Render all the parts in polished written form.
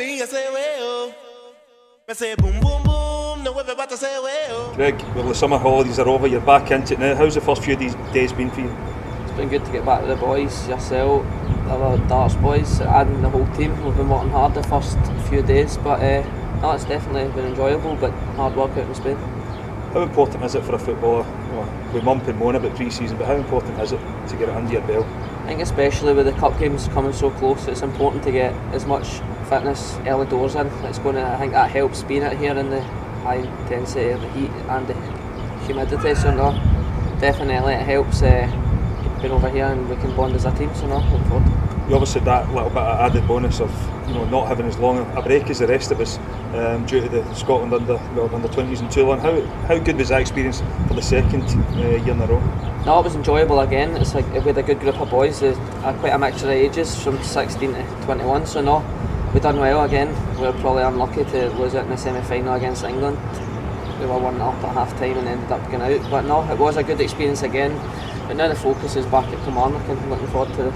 baby, I say well. I say boom, boom, boom, no everybody say well. Greg, well, the summer holidays are over, you're back into it now. How's the first few days been for you? It's been good to get back to the boys, yourself, the other darts boys, and the whole team. We've been working hard the first few days, but no, it's definitely been enjoyable, but hard work out in Spain. How important is it for a footballer? Well, we mump and moan about pre-season, but how important is it to get it under your belt? I think especially with the cup games coming so close, it's important to get as much fitness early doors in. I think that helps being out here in the high intensity of the heat and the humidity. So no, definitely it helps being over here and we can bond as a team. So no, looking forward. You obviously had that little bit of added bonus of not having as long a break as the rest of us due to the Scotland under 20s in Toulon. How good was that experience for the second year in a row? No, it was enjoyable again. It's like with a good group of boys, quite a mixture of ages from 16 to 21. So no, we done well again. We were probably unlucky to lose it in the semi-final against England. We were 1-0 up at half time and ended up going out. But no, it was a good experience again. But now the focus is back at Kilmarnock and looking forward to the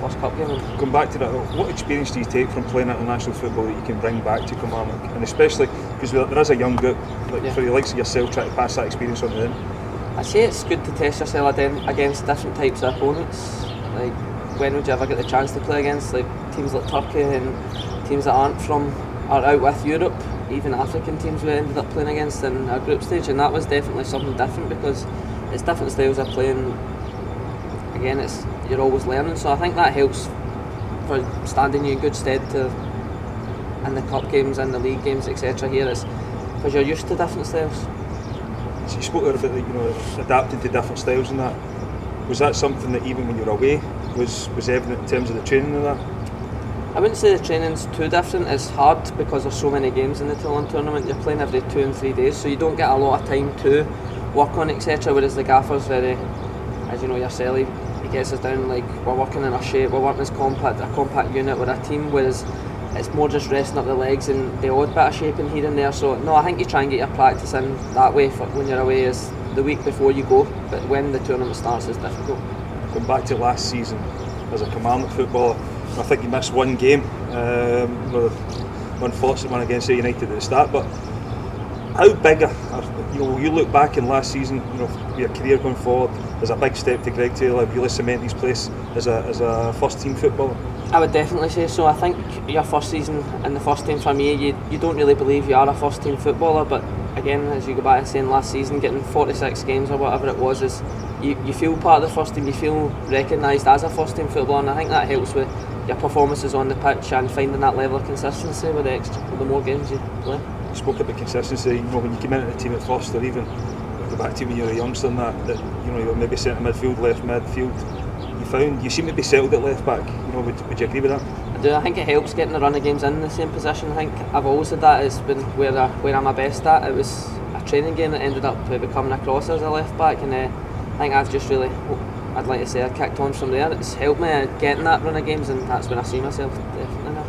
first cup game. Going back to that, what experience do you take from playing international football that you can bring back to Kilmarnock? And especially because there is a young group, for the likes of yourself, trying to pass that experience on to them. I say it's good to test yourself against different types of opponents. Like, when would you ever get the chance to play against teams like Turkey and teams that are out with Europe, even African teams we ended up playing against in our group stage, and that was definitely something different because it's different styles of playing. Again, you're always learning, so I think that helps for standing you in good stead in the cup games and the league games, etc. Here is because you're used to different styles. So you spoke about adapting to different styles and that. Was that something that even when you were away was evident in terms of the training and that? I wouldn't say the training's too different. It's hard because there's so many games in the Toulon tournament. You're playing every 2 and 3 days, so you don't get a lot of time to work on, etc. Whereas the gaffer's very, as you know yourself, he gets us down like we're working in our shape, we're working as a compact unit with a team, whereas it's more just resting up the legs and the odd bit of shaping here and there. So no, I think you try and get your practice in that way for when you're away is the week before you go, but when the tournament starts it's difficult. Going back to last season as a Kilmarnock footballer, I think you missed one game, the unfortunate one against United at the start, but how big you look back in last season, your career going forward, as a big step to Greg Taylor, really cement his place as a first team footballer? I would definitely say so. I think your first season in the first team for me, you don't really believe you are a first team footballer, but again, as you go back to saying last season, getting 46 games or whatever it was, is you feel part of the first team, you feel recognised as a first team footballer, and I think that helps with your performances on the pitch and finding that level of consistency with the more games you play. You spoke about consistency, when you came into the team at first, or even go back to when you were a youngster and that you were maybe centre midfield, left midfield, you seem to be settled at left back. Would you agree with that? I do. I think it helps getting the run of games in the same position. I think I've always said that it's been where I'm my best at. It was a training game that ended up becoming a cross as a left back, and I think I've just really, I'd like to say, I kicked on from there. It's helped me getting that run of games, and that's when I see myself definitely now.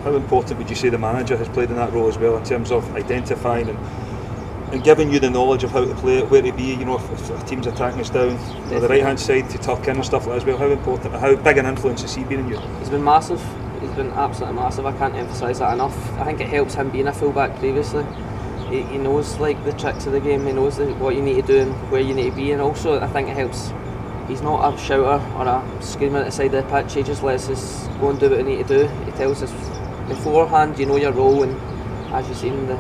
How important would you say the manager has played in that role as well, in terms of identifying and giving you the knowledge of how to play it, where to be, if a team's attacking us down, or the right hand side to tuck in and stuff like that as well? How big an influence has he been in you? He's been massive. He's been absolutely massive. I can't emphasise that enough. I think it helps him being a fullback previously. He knows the tricks of the game. He knows what you need to do and where you need to be, and also I think it helps. He's not a shouter or a screamer at the side of the pitch. He just lets us go and do what we need to do. He tells us beforehand, you know your role, and as you've seen the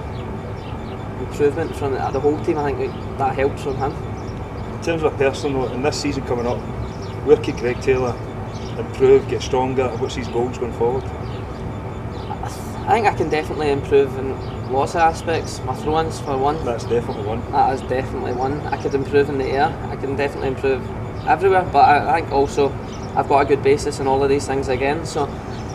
improvement from the whole team, I think that helps from him. In terms of a personal note, in this season coming up, where could Greg Taylor improve, get stronger? What's his goals going forward? I think I can definitely improve in lots of aspects. My throw-ins for one. That's definitely one. That is definitely one. I could improve in the air. I can definitely improve everywhere, but I think also I've got a good basis in all of these things again. So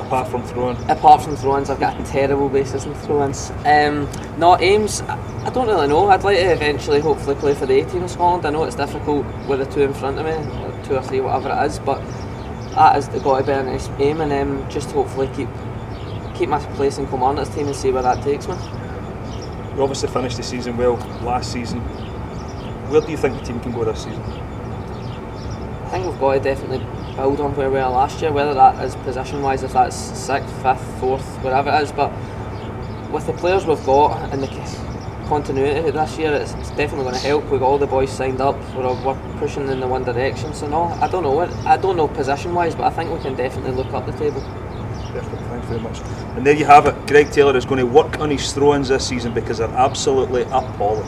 apart from throw-ins, I've got a terrible basis in throw-ins. Aims, I don't really know. I'd like to eventually hopefully play for the A team of Scotland. I know it's difficult with the two in front of me, or 2 or 3, whatever it is, but that has got to be an aim, and just hopefully keep my place in Kilmarnock's team and see where that takes me. You obviously finished the season well last season. Where do you think the team can go this season? I think we've got to definitely build on where we were last year, whether that is position wise, if that's 6th, 5th, 4th, wherever it is. But with the players we've got and the continuity this year, it's definitely going to help. We've got all the boys signed up, we're pushing in the one direction. So no, I don't know position wise, but I think we can definitely look up the table. Perfect, thanks very much. And there you have it. Greg Taylor is going to work on his throw-ins this season because they're absolutely appalling.